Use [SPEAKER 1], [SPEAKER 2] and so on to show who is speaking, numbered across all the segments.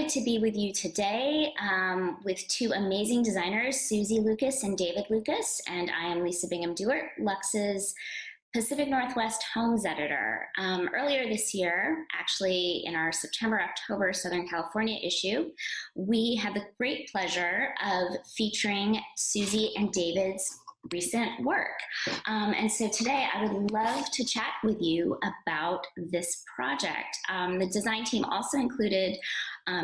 [SPEAKER 1] excited to be with you today with two amazing designers, Susie Lucas and David Lucas, and I am Lisa Bingham-Dewart, Lux's Pacific Northwest Homes Editor. Earlier this year, actually in our September-October Southern California issue, we had the great pleasure of featuring Susie and David's recent work. And so today I would love to chat with you about this project. The design team also included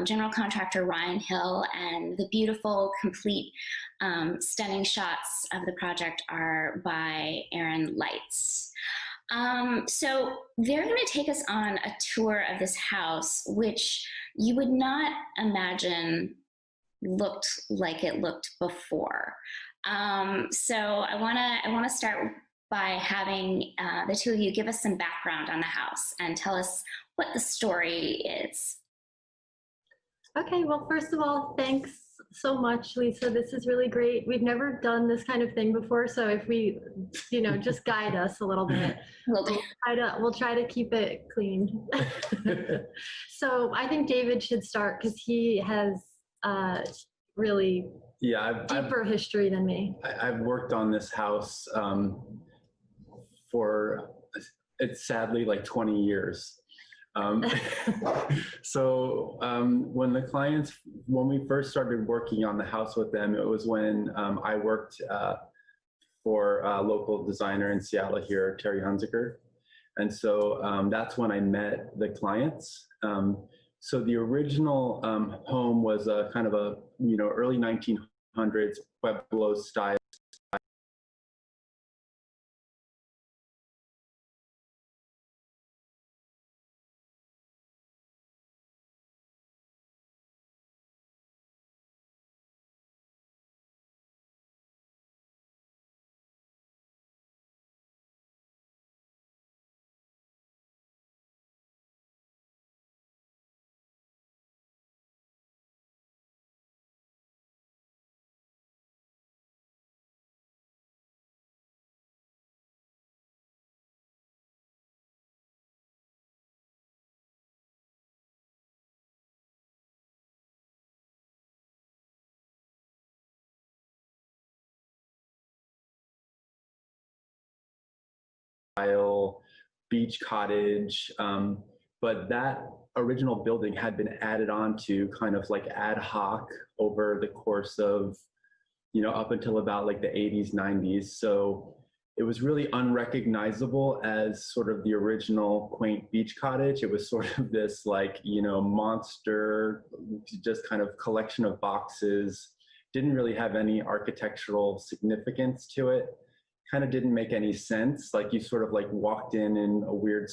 [SPEAKER 1] general contractor Ryan Hill, and the beautiful, complete, stunning shots of the project are by Aaron Lights. So they're going to take us on a tour of this house, which you would not imagine looked like it looked before. So I want to start by having the two of you give us some background on the house and tell us what the story is.
[SPEAKER 2] Okay, well, first of all, thanks so much, Lisa. This is really great. We've never done this kind of thing before, so if we, just guide us a little bit. We'll try to keep it clean. So I think David should start because he has really deeper history than me.
[SPEAKER 3] I've worked on this house for, it's sadly like 20 years. So when we first started working on the house with them, it was when I worked for a local designer in Seattle here, Terry Hunziker. And so that's when I met the clients. So the original home was a kind of a, early 1900s Pueblo style. Beach cottage, but that original building had been added on to kind of like ad hoc over the course of, up until about like the 80s, 90s. So it was really unrecognizable as sort of the original quaint beach cottage. It was sort of this like, monster, just kind of collection of boxes, didn't really have any architectural significance to it. Kind of didn't make any sense. Like you sort of like walked in a weird,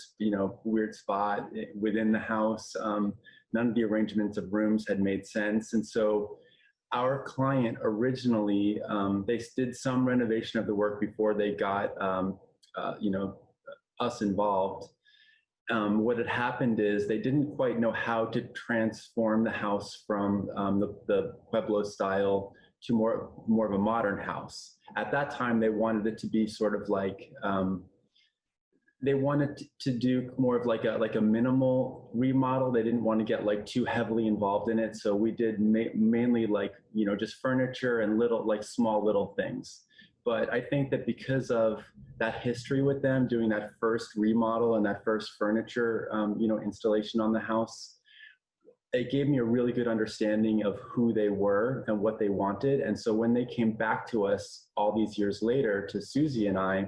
[SPEAKER 3] weird spot within the house. None of the arrangements of rooms had made sense. And so our client originally, they did some renovation of the work before they got, us involved. What had happened is they didn't quite know how to transform the house from the Pueblo style to more of a modern house. At that time, they wanted it to be sort of like, they wanted to do more of like a minimal remodel. They didn't want to get like too heavily involved in it. So we did mainly like, just furniture and small little things. But I think that because of that history with them doing that first remodel and that first furniture, installation on the house, it gave me a really good understanding of who they were and what they wanted. And so when they came back to us all these years later, to Susie and I,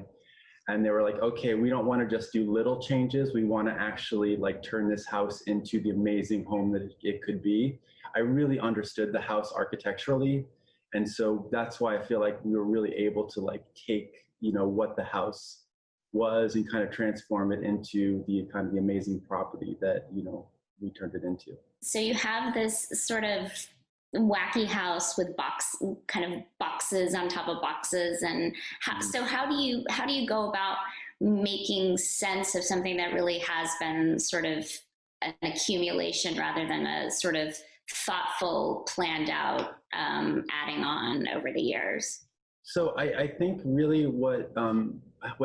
[SPEAKER 3] and they were like, okay, we don't want to just do little changes. We want to actually like turn this house into the amazing home that it could be. I really understood the house architecturally. And so that's why I feel like we were really able to like take, what the house was and kind of transform it into the kind of the amazing property that, we turned it into.
[SPEAKER 1] So you have this sort of wacky house with kind of boxes on top of boxes, and so how do you go about making sense of something that really has been sort of an accumulation rather than a sort of thoughtful, planned out adding on over the years?
[SPEAKER 3] So I think really what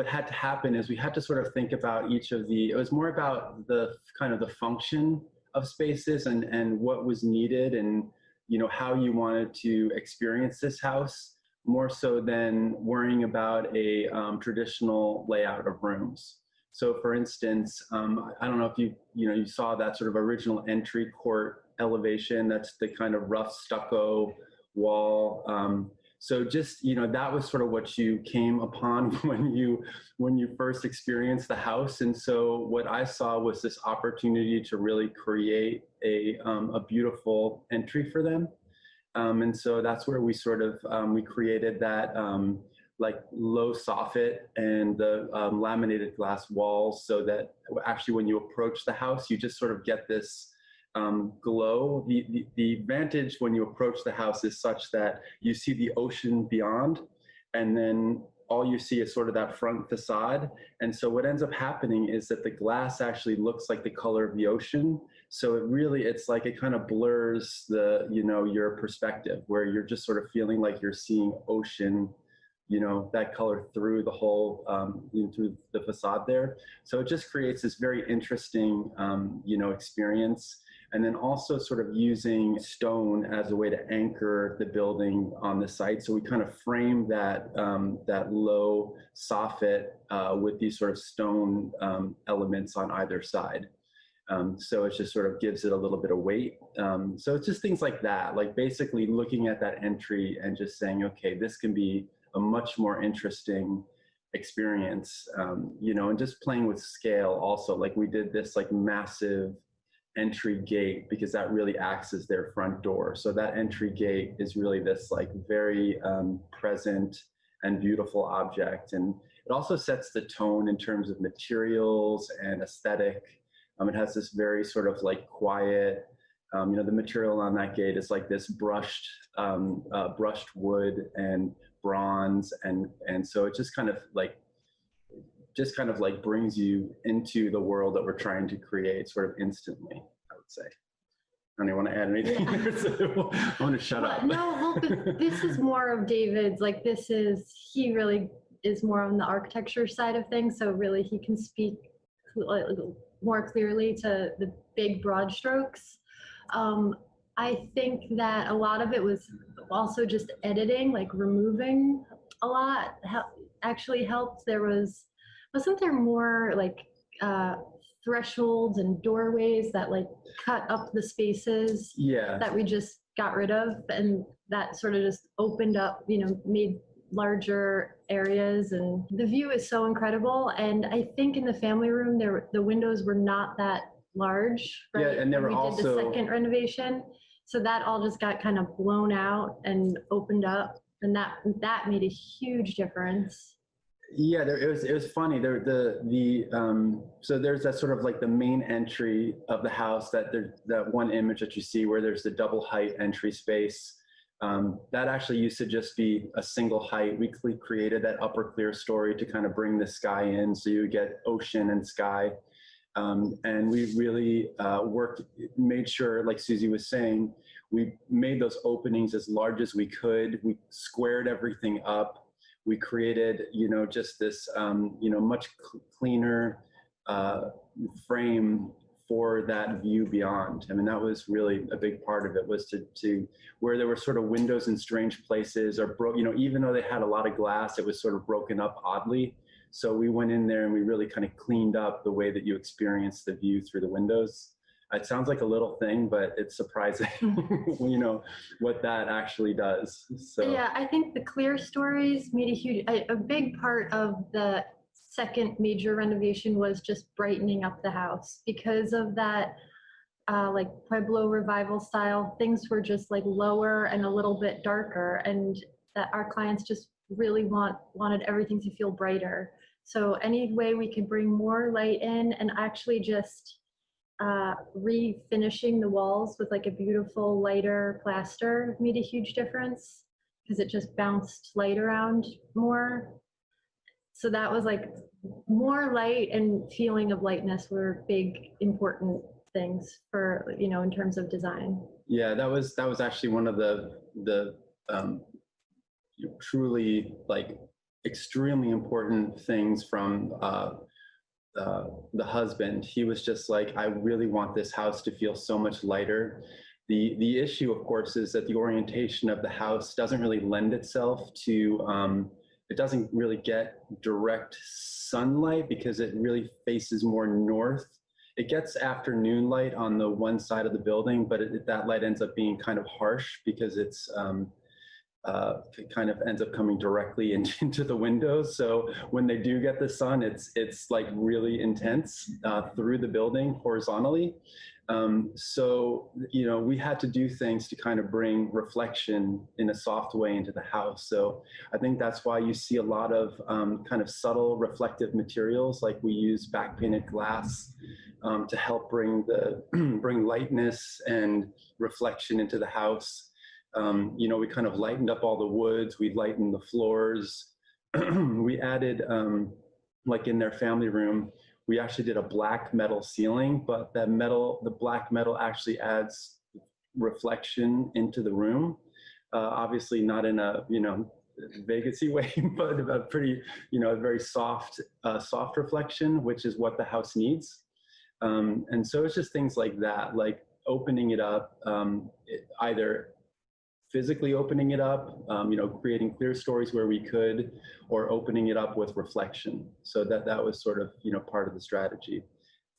[SPEAKER 3] had to happen is we had to sort of think about it was more about the kind of the function of spaces and what was needed and, you know, how you wanted to experience this house, more so than worrying about a traditional layout of rooms. So for instance, I don't know if you saw that sort of original entry court elevation. That's the kind of rough stucco wall. So just, you know, that was sort of what you came upon when you first experienced the house. And so what I saw was this opportunity to really create a beautiful entry for them. And so that's where we sort of, we created that like low soffit and the laminated glass walls, so that actually when you approach the house, you just sort of get this glow. The advantage when you approach the house is such that you see the ocean beyond, and then all you see is sort of that front facade. And so what ends up happening is that the glass actually looks like the color of the ocean. So it's like it kind of blurs the, you know, your perspective, where you're just sort of feeling like you're seeing ocean, you know, that color through the whole, through the facade there. So it just creates this very interesting, you know, experience. And then also sort of using stone as a way to anchor the building on the site. So we kind of frame that, that low soffit with these sort of stone elements on either side. So it just sort of gives it a little bit of weight. So it's just things like that, like basically looking at that entry and just saying, okay, this can be a much more interesting experience, you know, and just playing with scale also. Like we did this like massive entry gate because that really acts as their front door. So that entry gate is really this like very present and beautiful object. And it also sets the tone in terms of materials and aesthetic. It has this very sort of like quiet, you know, the material on that gate is like this brushed wood and bronze. And so it just kind of like brings you into the world that we're trying to create sort of instantly, I would say. I don't even want to add anything. Yeah. I want to shut up.
[SPEAKER 2] No, well, this is more of David's, like he really is more on the architecture side of things. So really he can speak more clearly to the big broad strokes. I think that a lot of it was also just editing, like removing a lot actually helped. Wasn't there more like thresholds and doorways that like cut up the spaces that we just got rid of, and that sort of just opened up, you know, made larger areas, and the view is so incredible. And I think in the family room the windows were not that large, right?
[SPEAKER 3] Yeah, and they were
[SPEAKER 2] we did the second renovation, so that all just got kind of blown out and opened up, and that made a huge difference.
[SPEAKER 3] Yeah, it was funny. So there's that sort of like the main entry of the house, that one image that you see where there's the double height entry space. That actually used to just be a single height. We created that upper clear story to kind of bring the sky in, so you get ocean and sky. And we really made sure, like Susie was saying, we made those openings as large as we could. We squared everything up. We created, you know, just this, you know, much cleaner frame for that view beyond. I mean, that was really a big part of it, was to where there were sort of windows in strange places, or you know, even though they had a lot of glass, it was sort of broken up oddly. So we went in there and we really kind of cleaned up the way that you experience the view through the windows. It sounds like a little thing, but it's surprising, you know, what that actually does. So
[SPEAKER 2] yeah, I think the clear stories made a big part of the second major renovation was just brightening up the house because of that, like Pueblo revival style. Things were just like lower and a little bit darker, and that our clients just really wanted everything to feel brighter. So any way we could bring more light in, and actually just refinishing the walls with like a beautiful lighter plaster made a huge difference, because it just bounced light around more. So that was like more light and feeling of lightness were big important things for, you know, in terms of design.
[SPEAKER 3] Yeah, that was actually one of the truly like extremely important things from the husband, he was just like, I really want this house to feel so much lighter. The issue, of course, is that the orientation of the house doesn't really lend itself to, it doesn't really get direct sunlight because it really faces more north. It gets afternoon light on the one side of the building, but that light ends up being kind of harsh because it kind of ends up coming directly into the windows. So when they do get the sun, it's like really intense through the building horizontally. So, you know, we had to do things to kind of bring reflection in a soft way into the house. So I think that's why you see a lot of kind of subtle reflective materials, like we use back painted glass to help bring bring lightness and reflection into the house. You know, we kind of lightened up all the woods, we lightened the floors. We added, like in their family room, we actually did a black metal ceiling, but the black metal actually adds reflection into the room. Obviously not in a, you know, Vegas-y way, but a pretty, you know, a very soft reflection, which is what the house needs. And so it's just things like that, like opening it up, either physically opening it up, you know, creating clear stories where we could, or opening it up with reflection. So that was sort of, you know, part of the strategy.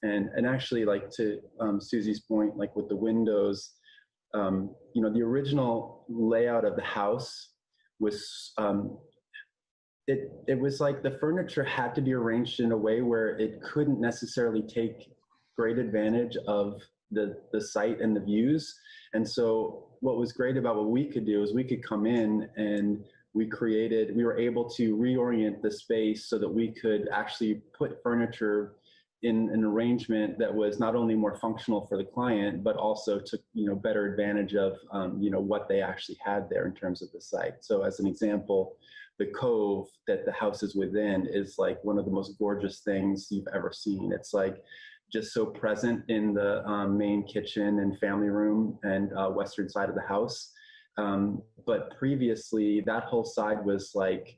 [SPEAKER 3] And actually, like to Susie's point, like with the windows, you know, the original layout of the house was, it was like the furniture had to be arranged in a way where it couldn't necessarily take great advantage of the site and the views. And so what was great about what we could do is we could come in and we were able to reorient the space so that we could actually put furniture in an arrangement that was not only more functional for the client, but also took, you know, better advantage of, you know, what they actually had there in terms of the site. So as an example, the cove that the house is within is like one of the most gorgeous things you've ever seen. It's like just so present in the main kitchen and family room and western side of the house. But previously, that whole side was like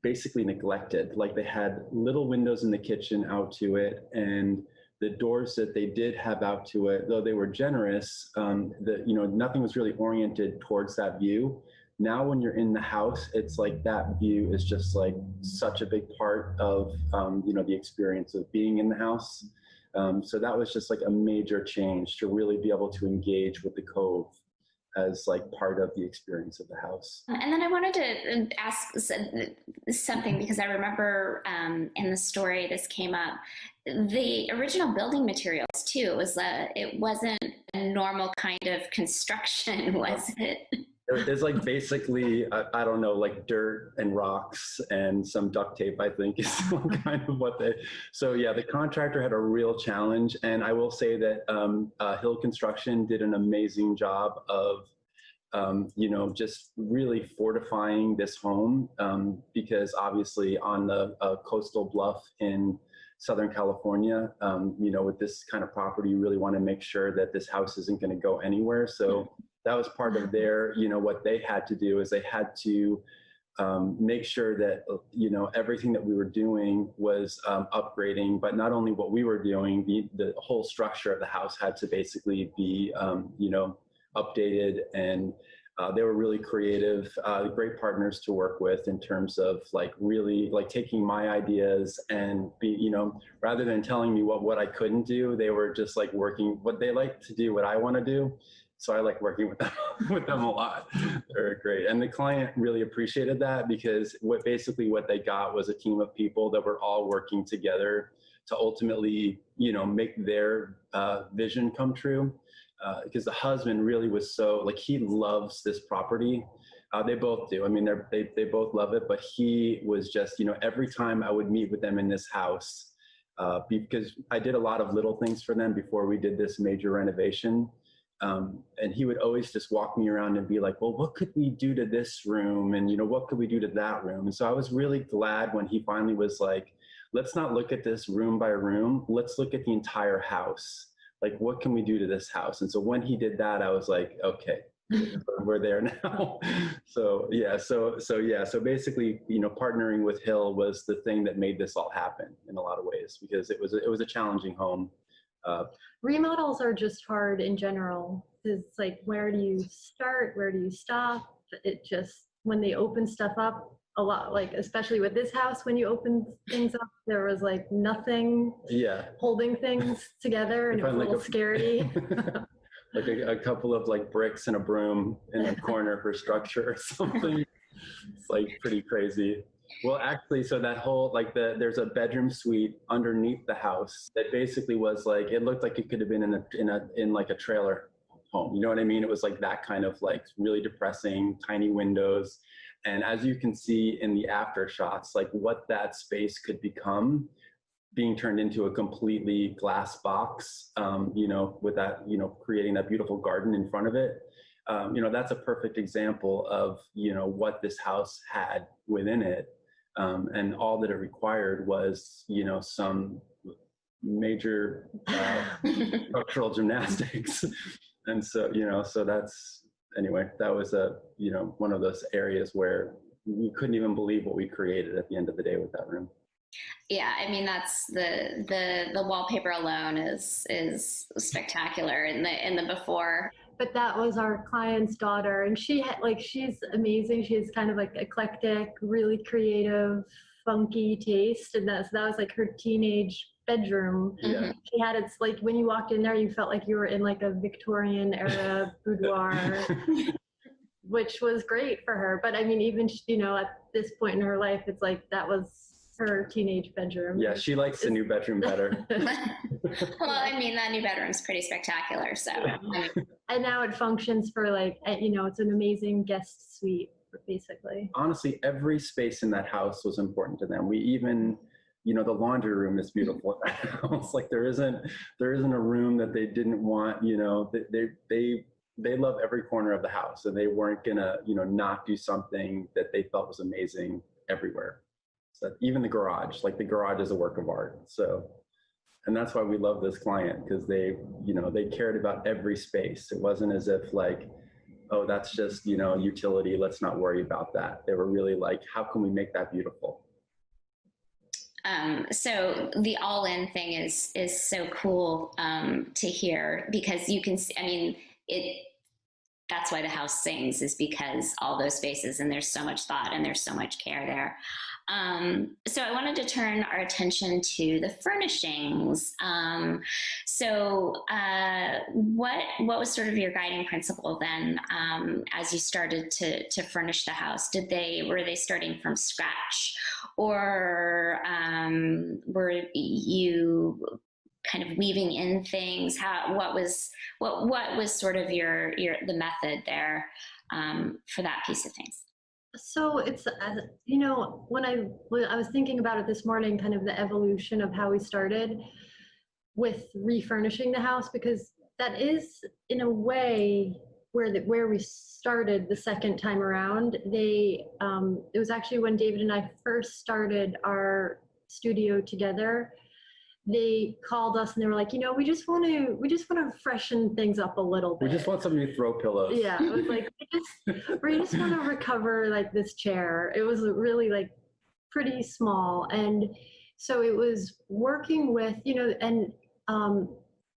[SPEAKER 3] basically neglected. Like they had little windows in the kitchen out to it, and the doors that they did have out to it, though they were generous, you know, nothing was really oriented towards that view. Now when you're in the house, it's like that view is just like such a big part of, you know, the experience of being in the house. So that was just like a major change to really be able to engage with the cove as like part of the experience of the house.
[SPEAKER 1] And then I wanted to ask something because I remember in the story this came up. The original building materials too, it wasn't a normal kind of construction, was it?
[SPEAKER 3] There's like basically, I don't know, like dirt and rocks and some duct tape, I think is kind of what so yeah, the contractor had a real challenge. And I will say that Hill Construction did an amazing job of, you know, just really fortifying this home because obviously on the coastal bluff in Southern California, you know, with this kind of property, you really want to make sure that this house isn't going to go anywhere. So that was part of their, you know, what they had to do is they had to make sure that, you know, everything that we were doing was upgrading, but not only what we were doing, the whole structure of the house had to basically be, you know, updated. And they were really creative, great partners to work with in terms of like really like taking my ideas and you know, rather than telling me what I couldn't do, they were just like working what they like to do, what I want to do. So I like working with them a lot. They're great. And the client really appreciated that because what they got was a team of people that were all working together to ultimately, you know, make their vision come true. Because the husband really was so, like, he loves this property. They both do. I mean, they both love it, but he was just, you know, every time I would meet with them in this house, because I did a lot of little things for them before we did this major renovation. And he would always just walk me around and be like, well, what could we do to this room? And, you know, what could we do to that room? And so I was really glad when he finally was like, let's not look at this room by room. Let's look at the entire house. Like, what can we do to this house? And so when he did that, I was like, okay, we're there now. So yeah, so basically, partnering with Hill was the thing that made this all happen in a lot of ways, because it was a challenging home.
[SPEAKER 2] Remodels are just hard in general. It's like, where do you start? Where do you stop? It just, when they open stuff up a lot, like especially with this house, when you open things up, there was like nothing holding things together, and it was a little scary.
[SPEAKER 3] Like a couple of like bricks and a broom in a corner for structure or something. It's like pretty crazy. Well, actually, so that whole, like there's a bedroom suite underneath the house that basically was like, it looked like it could have been in like a trailer home. You know what I mean? It was like that kind of like really depressing, tiny windows. And as you can see in the after shots, like what that space could become, being turned into a completely glass box, with that, creating that beautiful garden in front of it. That's a perfect example of, what this house had within it. And all that it required was, some major structural gymnastics. And so, that was one of those areas where we couldn't even believe what we created at the end of the day with that room.
[SPEAKER 1] Yeah, I mean, that's the wallpaper alone is spectacular in the before.
[SPEAKER 2] But that was our client's daughter, and she's amazing. She has kind of like eclectic, really creative, funky taste, and that was like her teenage bedroom.
[SPEAKER 3] Yeah.
[SPEAKER 2] She had, it's like when you walked in there, you felt like you were in like a Victorian era boudoir, which was great for her. But I mean, even at this point in her life, it's like that was her teenage bedroom.
[SPEAKER 3] Yeah, she likes the new bedroom better.
[SPEAKER 1] Well, I mean, that new bedroom's pretty spectacular. So,
[SPEAKER 2] and now it functions for like, it's an amazing guest suite, basically.
[SPEAKER 3] Honestly, every space in that house was important to them. We even, the laundry room is beautiful in that house. Like there isn't a room that they didn't want. They love every corner of the house, and they weren't gonna, not do something that they felt was amazing everywhere. So even the garage is a work of art. So, and that's why we love this client, because they cared about every space. It wasn't as if like, oh, that's just, utility, let's not worry about that. They were really like, how can we make that beautiful?
[SPEAKER 1] So the all-in thing is so cool to hear, because you can see, I mean, that's why the house sings, is because all those spaces, and there's so much thought and there's so much care there. So I wanted to turn our attention to the furnishings. What was sort of your guiding principle then, as you started to furnish the house? Were they starting from scratch, or were you kind of weaving in things? What was sort of the method there for that piece of things?
[SPEAKER 2] So it's, when I was thinking about it this morning, kind of the evolution of how we started with refurnishing the house, because that is in a way where we started the second time around. It was actually when David and I first started our studio together. They called us and they were like, we just want to freshen things up a little bit.
[SPEAKER 3] We just want somebody to throw pillows.
[SPEAKER 2] Yeah, it was like, we just want to recover like this chair. It was really like pretty small. And so it was working with,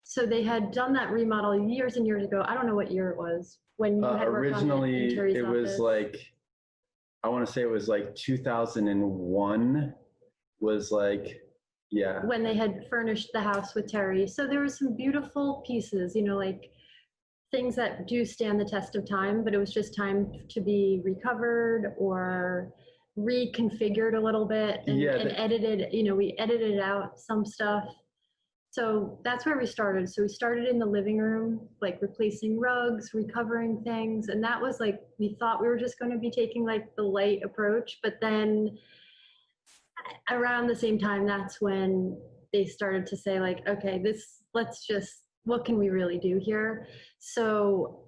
[SPEAKER 2] so they had done that remodel years and years ago. I don't know what year it was when you had worked
[SPEAKER 3] originally,
[SPEAKER 2] on it in Terry's
[SPEAKER 3] it
[SPEAKER 2] office.
[SPEAKER 3] was like, I want to say it was like 2001 was like, yeah.
[SPEAKER 2] When they had furnished the house with Terry. So there were some beautiful pieces, like things that do stand the test of time, but it was just time to be recovered or reconfigured a little bit and edited, we edited out some stuff. So that's where we started. So we started in the living room, like replacing rugs, recovering things. And that was like, we thought we were just going to be taking like the light approach, but then around the same time, that's when they started to say like, okay, what can we really do here? So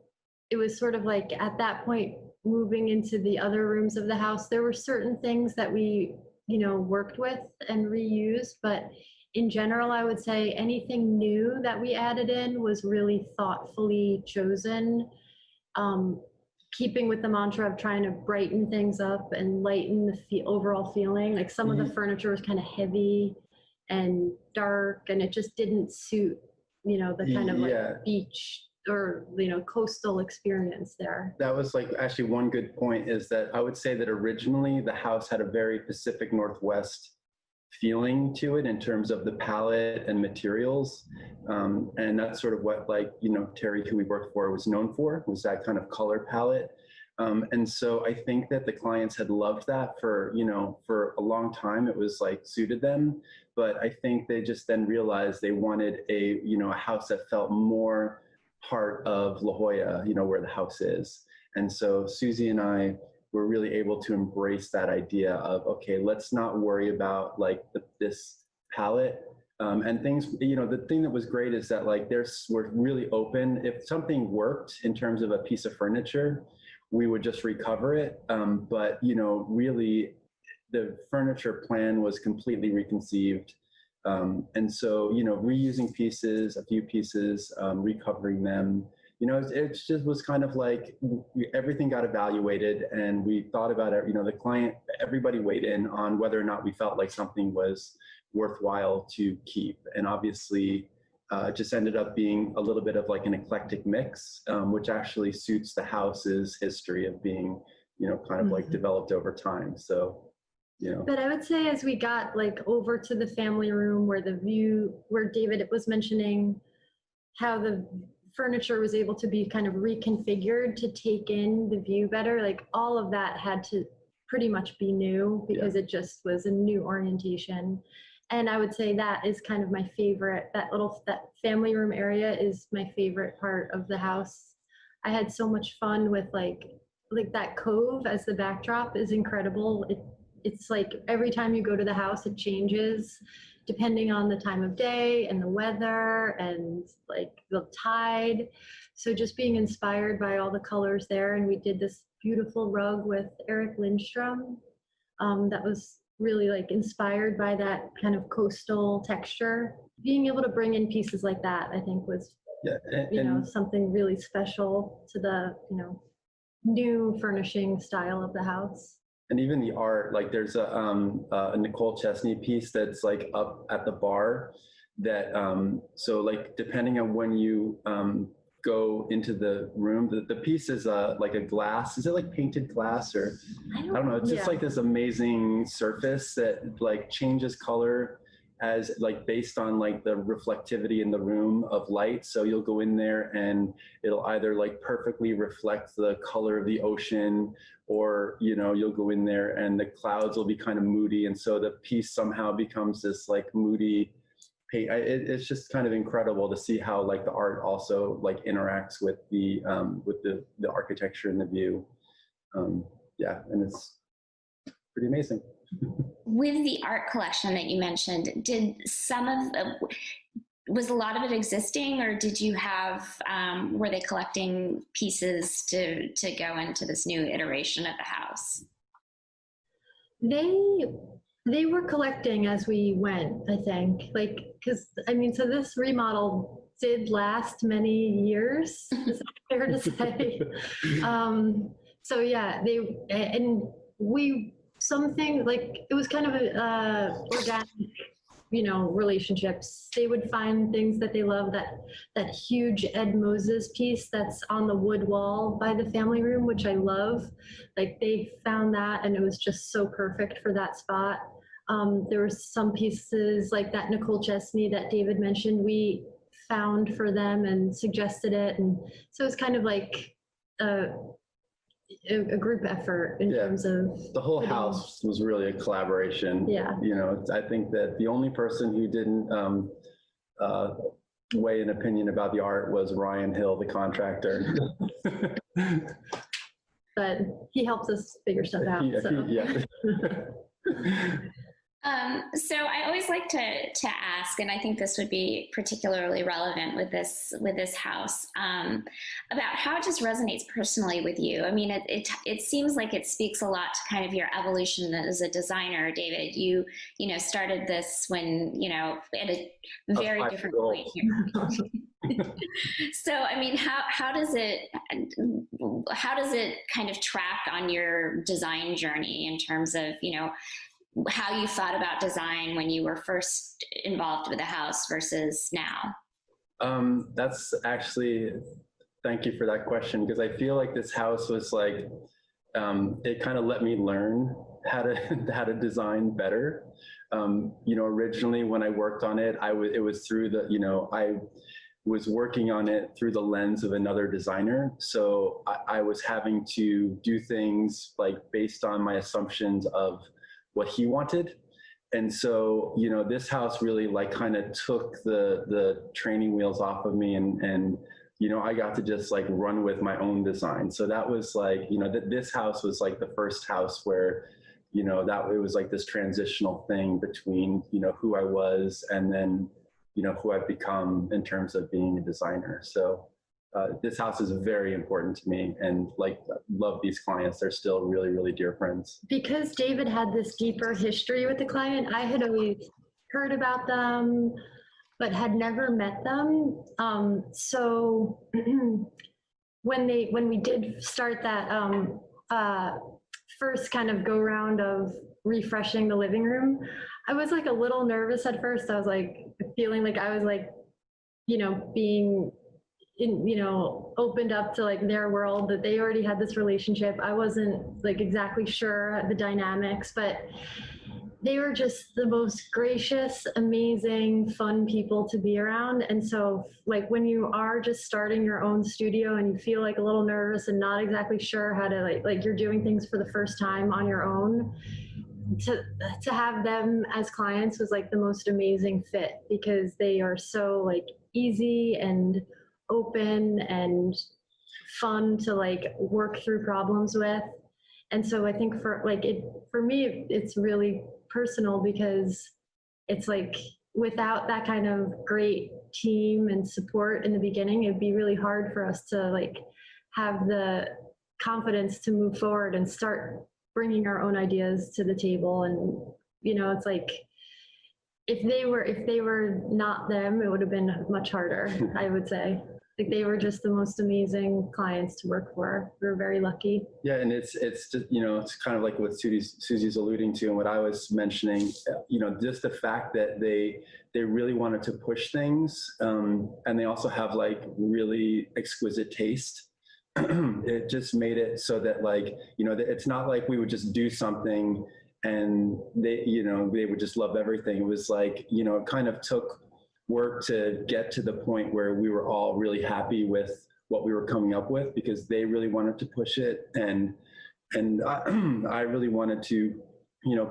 [SPEAKER 2] it was sort of like at that point, moving into the other rooms of the house, there were certain things that we, worked with and reused, but in general, I would say anything new that we added in was really thoughtfully chosen keeping with the mantra of trying to brighten things up and lighten the overall feeling. Like some of the furniture was kind of heavy and dark, and it just didn't suit, you know, the kind of like beach or, you know, coastal experience there.
[SPEAKER 3] That was like actually one good point, is that I would say that originally the house had a very Pacific Northwest feeling to it in terms of the palette and materials. And that's sort of what, like, you know, Terry, who we worked for, was known for, was that kind of color palette. And so I think that the clients had loved that for, you know, for a long time. It was like suited them. But I think they just then realized they wanted a, you know, a house that felt more part of La Jolla, you know, where the house is. And so Susie and I were really able to embrace that idea of, okay, let's not worry about like this palette and things. You know, the thing that was great is that like we're really open. If something worked in terms of a piece of furniture, we would just recover it. But, you know, really the furniture plan was completely reconceived. And so, you know, reusing pieces, a few pieces, recovering them, you know, it just was kind of like everything got evaluated, and we thought about it, you know, the client, everybody weighed in on whether or not we felt like something was worthwhile to keep. And obviously it just ended up being a little bit of like an eclectic mix, which actually suits the house's history of being, you know, kind of like developed over time. So, you know. But
[SPEAKER 2] I would say as we got like over to the family room where the view, where David was mentioning how the furniture was able to be kind of reconfigured to take in the view better, like all of that had to pretty much be new because it just was a new orientation. And I would say that is kind of my favorite, that family room area is my favorite part of the house. I had so much fun with like that cove as the backdrop is incredible. It's like every time you go to the house, it changes depending on the time of day and the weather and like the tide. So just being inspired by all the colors there. And we did this beautiful rug with Eric Lindstrom that was really like inspired by that kind of coastal texture. Being able to bring in pieces like that, I think was, you know, something really special to the, you know, new furnishing style of the house.
[SPEAKER 3] And even the art, like there's a Nicole Chesney piece that's like up at the bar that, so like depending on when you go into the room, the piece is like a glass. Is it like painted glass or, I don't know. It's just like this amazing surface that like changes color as like based on like the reflectivity in the room of light. So you'll go in there and it'll either like perfectly reflect the color of the ocean, or, you know, you'll go in there and the clouds will be kind of moody. And so the piece somehow becomes this like moody paint. It's just kind of incredible to see how like the art also like interacts with the architecture and the view. Yeah, and it's pretty amazing.
[SPEAKER 1] With the art collection that you mentioned, was a lot of it existing, or did you have, were they collecting pieces to go into this new iteration of the house?
[SPEAKER 2] They were collecting as we went, I think, like, because I mean, so this remodel did last many years, is fair to say. So yeah, something like, it was kind of organic, you know, relationships. They would find things that they love, that huge Ed Moses piece that's on the wood wall by the family room, which I love. Like they found that and it was just so perfect for that spot. There were some pieces like that Nicole Chesney that David mentioned, we found for them and suggested it. And so it's kind of like a group effort in terms of
[SPEAKER 3] the whole house was really a collaboration.
[SPEAKER 2] Yeah,
[SPEAKER 3] you know, I think that the only person who didn't weigh an opinion about the art was Ryan Hill, the contractor.
[SPEAKER 2] But he helps us figure stuff out.
[SPEAKER 1] So I always like to ask, and I think this would be particularly relevant with this house, about how it just resonates personally with you. I mean, it seems like it speaks a lot to kind of your evolution as a designer, David. You know, started this when, you know, at a very different point here. So, I mean, how does it kind of track on your design journey in terms of, how you thought about design when you were first involved with a house versus now?
[SPEAKER 3] That's actually, thank you for that question, because I feel like this house was like, it kind of let me learn how to design better. Originally when I worked on it, it was through I was working on it through the lens of another designer. So I was having to do things like based on my assumptions of what he wanted. And so, this house really like kind of took the training wheels off of me, and I got to just like run with my own design. So that was like, this house was like the first house where, that it was like this transitional thing between, who I was and then, who I've become in terms of being a designer. So this house is very important to me, and like love these clients. They're still really, really dear friends.
[SPEAKER 2] Because David had this deeper history with the client, I had always heard about them, but had never met them. So when we did start that first kind of go round of refreshing the living room, I was like a little nervous at first. I was like feeling like I was like, being opened up to like their world, that they already had this relationship. I wasn't like exactly sure the dynamics, but they were just the most gracious, amazing, fun people to be around. And so like when you are just starting your own studio and you feel like a little nervous and not exactly sure how to like you're doing things for the first time on your own, to have them as clients was like the most amazing fit, because they are so like easy and open and fun to like work through problems with. And so I think for me, it's really personal, because it's like without that kind of great team and support in the beginning, it'd be really hard for us to like have the confidence to move forward and start bringing our own ideas to the table. And, it's like, if they were not them, it would have been much harder, I would say. Like they were just the most amazing clients to work for. We were very lucky.
[SPEAKER 3] Yeah, and it's just, it's kind of like what Susie's alluding to, and what I was mentioning. Just the fact that they really wanted to push things, and they also have like really exquisite taste. It just made it so that like, it's not like we would just do something and they would just love everything. It was like, it kind of took work to get to the point where we were all really happy with what we were coming up with, because they really wanted to push it, and I really wanted to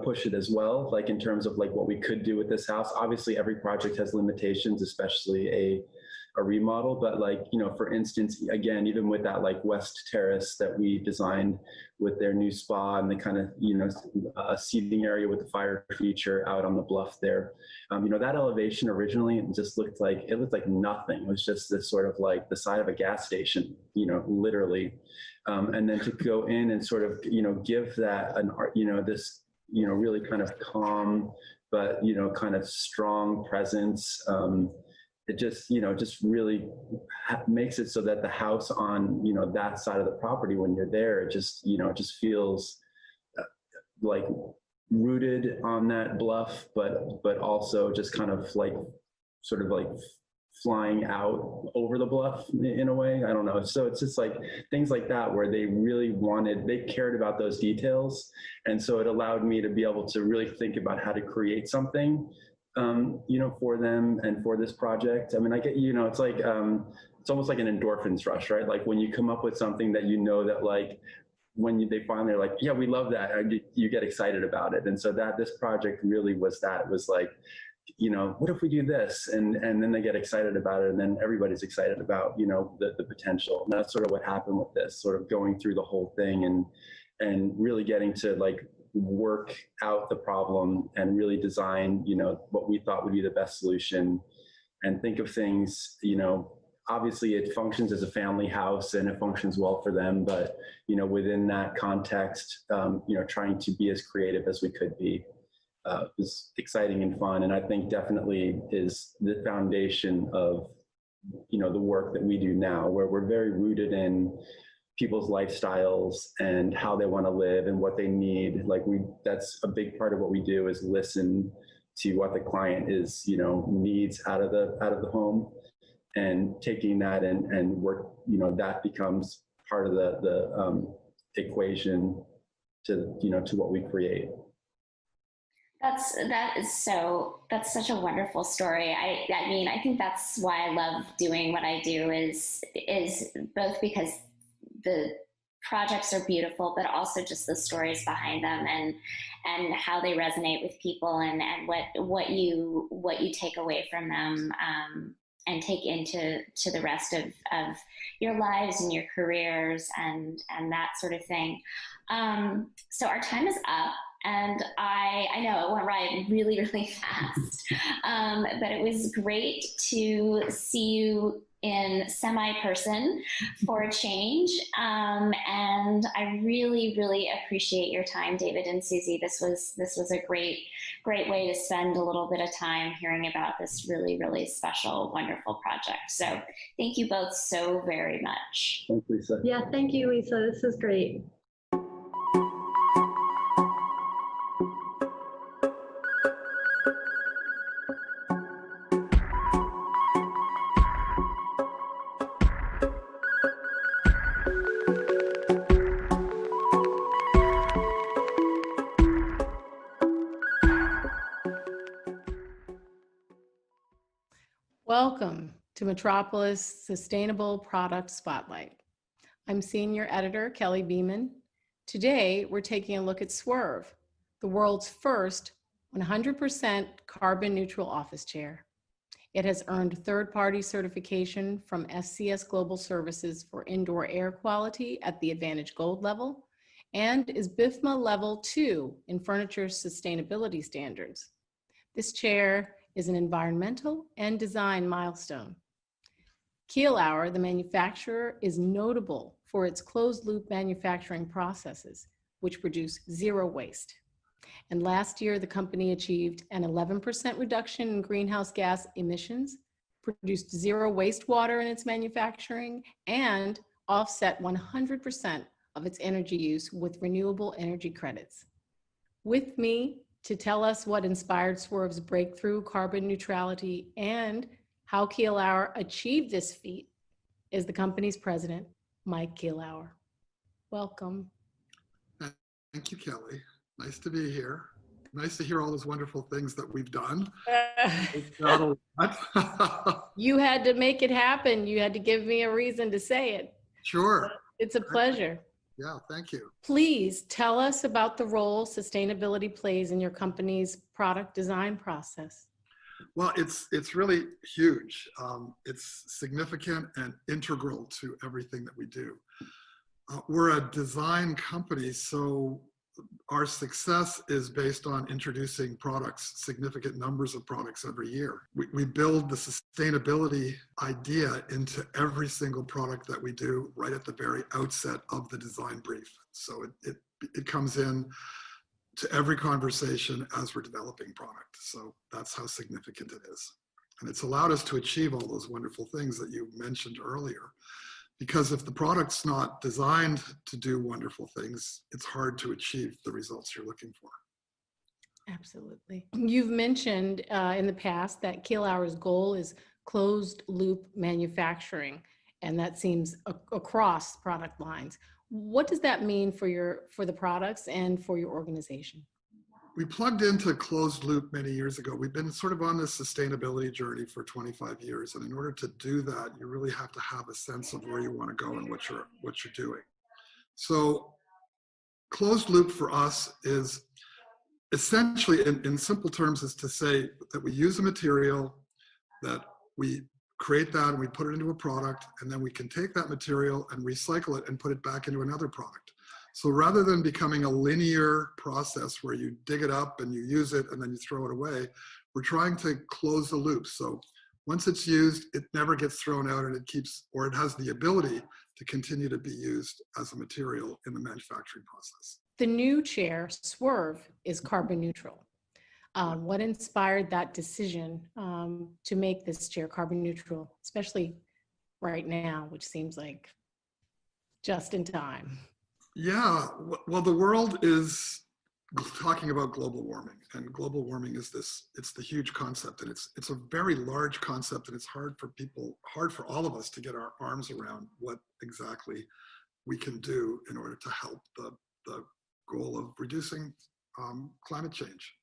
[SPEAKER 3] push it as well, like in terms of like what we could do with this house. Obviously every project has limitations, especially a remodel, but like, for instance, again, even with that like West Terrace that we designed with their new spa and the kind of, a seating area with the fire feature out on the bluff there, that elevation originally just looked like nothing. It was just this sort of like the side of a gas station, literally. And then to go in and sort of, give that an art, this, really kind of calm, but, kind of strong presence. It just, just really makes it so that the house on, that side of the property, when you're there, it just, it just feels like rooted on that bluff, but also just kind of like, sort of like flying out over the bluff in a way. I don't know. So it's just like things like that where they cared about those details. And so it allowed me to be able to really think about how to create something for them and for this project. I mean, I get, it's like, it's almost like an endorphins rush, right? Like when you come up with something that that like, when they finally are like, yeah, we love that, you get excited about it. And so this project really was that. It was like, what if we do this? And then they get excited about it, and then everybody's excited about, the potential. And that's sort of what happened with this, sort of going through the whole thing and really getting to like work out the problem and really design, what we thought would be the best solution, and think of things, obviously it functions as a family house and it functions well for them, but, within that context, trying to be as creative as we could be was exciting and fun. And I think definitely is the foundation of the work that we do now, where we're very rooted in people's lifestyles and how they want to live and what they need. That's a big part of what we do, is listen to what the client is, needs out of the home, and taking that and work, that becomes part of the equation to what we create.
[SPEAKER 1] That's such a wonderful story. I mean, I think that's why I love doing what I do, is both because the projects are beautiful, but also just the stories behind them, and how they resonate with people, and what you take away from them, and take into the rest of your lives and your careers, and that sort of thing. So our time is up. And I know it went right really, really fast, but it was great to see you in semi-person for a change. And I really, really appreciate your time, David and Susie. This was a great way to spend a little bit of time hearing about this really, really special, wonderful project. So thank you both so very much.
[SPEAKER 3] Thanks, Lisa.
[SPEAKER 2] Yeah, thank you, Lisa. This is great.
[SPEAKER 4] Welcome to Metropolis Sustainable Product Spotlight. I'm Senior Editor Kelly Beamon. Today, we're taking a look at Swerve, the world's first 100% carbon neutral office chair. It has earned third-party certification from SCS Global Services for indoor air quality at the Advantage Gold level, and is BIFMA Level 2 in furniture sustainability standards. This chair is an environmental and design milestone. Keilhauer, the manufacturer, is notable for its closed-loop manufacturing processes, which produce zero waste. And last year, the company achieved an 11% reduction in greenhouse gas emissions, produced zero wastewater in its manufacturing, and offset 100% of its energy use with renewable energy credits. With me to tell us what inspired Swerve's breakthrough carbon neutrality and how Keilhauer achieved this feat is the company's president, Mike Keilhauer. Welcome.
[SPEAKER 5] Thank you, Kelly. Nice to be here. Nice to hear all those wonderful things that we've done.
[SPEAKER 4] You had to make it happen. You had to give me a reason to say it.
[SPEAKER 5] Sure.
[SPEAKER 4] It's a pleasure.
[SPEAKER 5] Yeah, thank you.
[SPEAKER 4] Please tell us about the role sustainability plays in your company's product design process.
[SPEAKER 5] Well, it's really huge. It's significant and integral to everything that we do. We're a design company, so our success is based on introducing products, significant numbers of products every year. We build the sustainability idea into every single product that we do right at the very outset of the design brief. So it comes in to every conversation as we're developing product. So that's how significant it is. And it's allowed us to achieve all those wonderful things that you mentioned earlier. Because if the product's not designed to do wonderful things, it's hard to achieve the results you're looking for.
[SPEAKER 4] Absolutely. You've mentioned in the past that Keilhauer's goal is closed loop manufacturing, and that seems across product lines. What does that mean for the products and for your organization?
[SPEAKER 5] We plugged into closed loop many years ago. We've been sort of on this sustainability journey for 25 years. And in order to do that, you really have to have a sense of where you want to go and what you're doing. So closed loop for us is essentially, in simple terms, is to say that we use a material, that we create that and we put it into a product, and then we can take that material and recycle it and put it back into another product. So rather than becoming a linear process where you dig it up and you use it and then you throw it away, we're trying to close the loop. So once it's used, it never gets thrown out, and it has the ability to continue to be used as a material in the manufacturing process.
[SPEAKER 4] The new chair, Swerve, is carbon neutral. What inspired that decision to make this chair carbon neutral, especially right now, which seems like just in time?
[SPEAKER 5] Yeah, well, the world is talking about global warming, and global warming is it's the huge concept, and it's a very large concept, and it's hard for all of us to get our arms around what exactly we can do in order to help the goal of reducing climate change,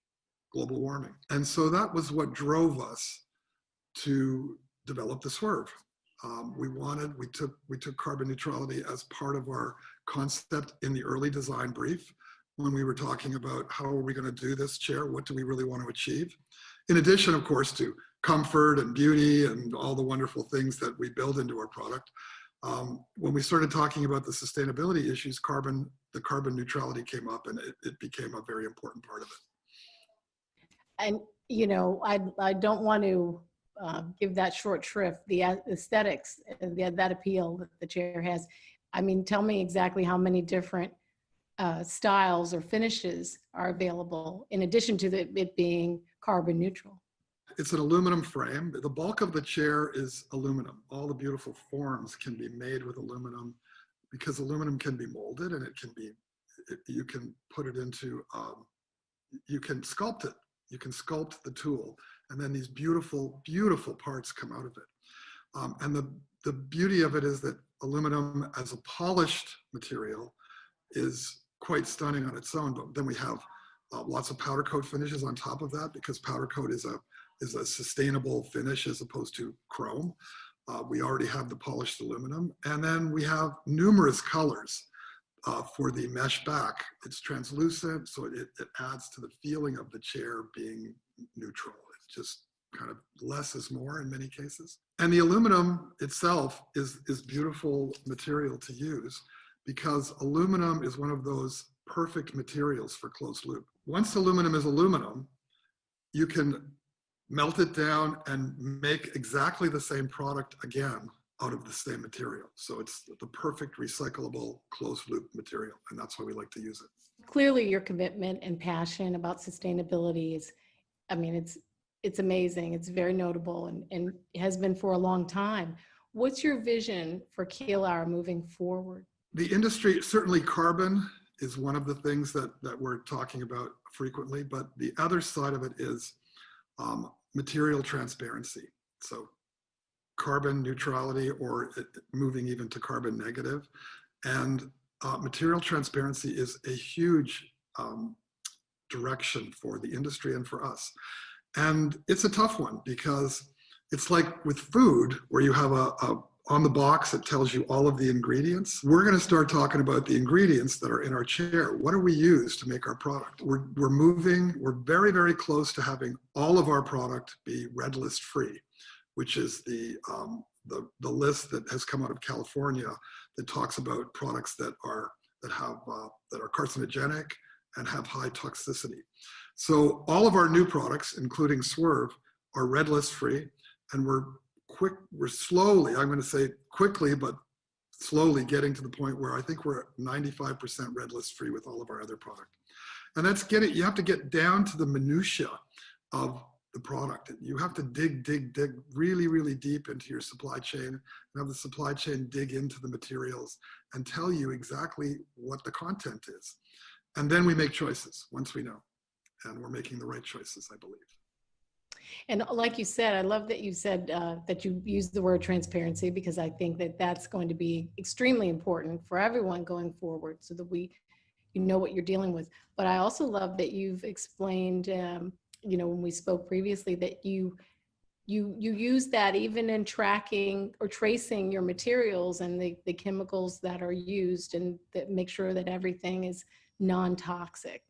[SPEAKER 5] global warming. And so that was what drove us to develop the Swerve. We took carbon neutrality as part of our concept in the early design brief when we were talking about how are we going to do this chair, what do we really want to achieve, in addition, of course, to comfort and beauty and all the wonderful things that we build into our product. When we started talking about the sustainability issues, the carbon neutrality came up, and it became a very important part of it.
[SPEAKER 4] And, you know, I don't want to give that short shrift, the aesthetics, that appeal that the chair has. I mean, tell me exactly how many different styles or finishes are available in addition to it being carbon neutral.
[SPEAKER 5] It's an aluminum frame. The bulk of the chair is aluminum. All the beautiful forms can be made with aluminum because aluminum can be molded, and you can put it into, you can sculpt it. You can sculpt the tool, and then these beautiful, beautiful parts come out of it. And the beauty of it is that aluminum as a polished material is quite stunning on its own, but then we have lots of powder coat finishes on top of that, because powder coat is a sustainable finish as opposed to chrome. We already have the polished aluminum, and then we have numerous colors for the mesh back. It's translucent, so it adds to the feeling of the chair being neutral. It's just kind of less is more in many cases. And the aluminum itself is beautiful material to use, because aluminum is one of those perfect materials for closed loop. Once aluminum is aluminum, you can melt it down and make exactly the same product again out of the same material. So it's the perfect recyclable closed loop material, and that's why we like to use it.
[SPEAKER 4] Clearly your commitment and passion about sustainability is, I mean, it's amazing. It's very notable and has been for a long time. What's your vision for Keilhauer moving forward?
[SPEAKER 5] The industry, certainly carbon is one of the things that we're talking about frequently, but the other side of it is material transparency. So carbon neutrality, or moving even to carbon negative. And material transparency is a huge direction for the industry and for us. And it's a tough one, because it's like with food, where you have on the box, it tells you all of the ingredients. We're going to start talking about the ingredients that are in our chair. What do we use to make our product? We're very, very close to having all of our product be red list free, which is the list that has come out of California that talks about products that are carcinogenic and have high toxicity. So all of our new products, including Swerve, are red list free, and we're slowly, I'm going to say quickly, but slowly getting to the point where I think we're at 95% red list free with all of our other product. And that's you have to get down to the minutia of the product. You have to dig really, really deep into your supply chain, and have the supply chain dig into the materials and tell you exactly what the content is. And then we make choices once we know, and we're making the right choices, I believe.
[SPEAKER 4] And like you said, I love that you said that you used the word transparency, because I think that that's going to be extremely important for everyone going forward, so that you know what you're dealing with. But I also love that you've explained, you know, when we spoke previously, that you use that even in tracking or tracing your materials and the chemicals that are used, and that make sure that everything is non-toxic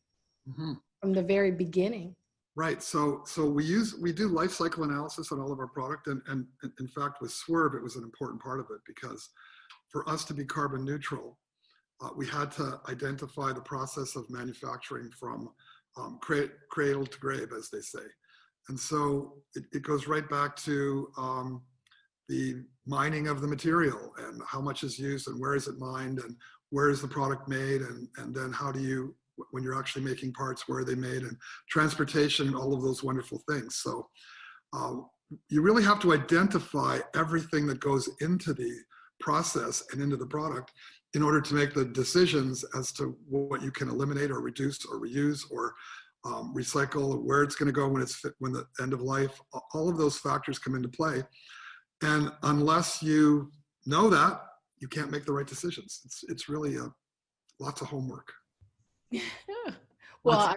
[SPEAKER 4] from the very beginning.
[SPEAKER 5] Right. So we do life cycle analysis on all of our product, and in fact with Swerve it was an important part of it, because for us to be carbon neutral, we had to identify the process of manufacturing from cradle to grave, as they say. And so it goes right back to the mining of the material, and how much is used, and where is it mined, and where is the product made, and then how do you when you're actually making parts, where are they made, and transportation, and all of those wonderful things. So you really have to identify everything that goes into the process and into the product in order to make the decisions as to what you can eliminate or reduce or reuse or recycle, where it's going to go when the end of life. All of those factors come into play, and unless you know that, you can't make the right decisions. It's really lots of homework.
[SPEAKER 4] Well,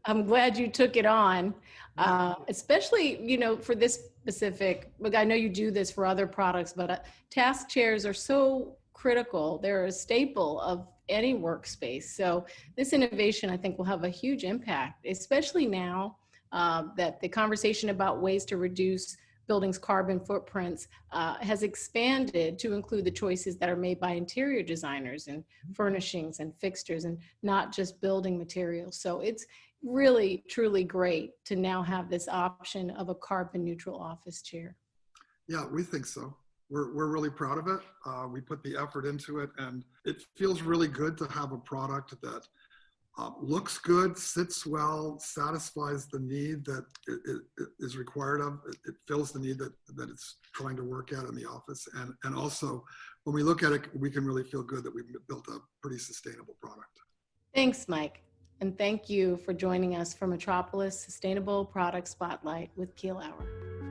[SPEAKER 4] I'm glad you took it on, especially, for this specific, look, I know you do this for other products, but task chairs are so critical. They're a staple of any workspace. So this innovation, I think, will have a huge impact, especially now that the conversation about ways to reduce buildings' carbon footprints has expanded to include the choices that are made by interior designers and furnishings and fixtures, and not just building materials. So it's really, truly great to now have this option of a carbon neutral office chair.
[SPEAKER 5] Yeah, we think so. We're really proud of it. We put the effort into it, and it feels really good to have a product that looks good, sits well, satisfies the need that it is required of. It fills the need that it's trying to work at in the office. And also, when we look at it, we can really feel good that we've built a pretty sustainable product.
[SPEAKER 4] Thanks, Mike. And thank you for joining us for Metropolis Sustainable Product Spotlight with Keilhauer.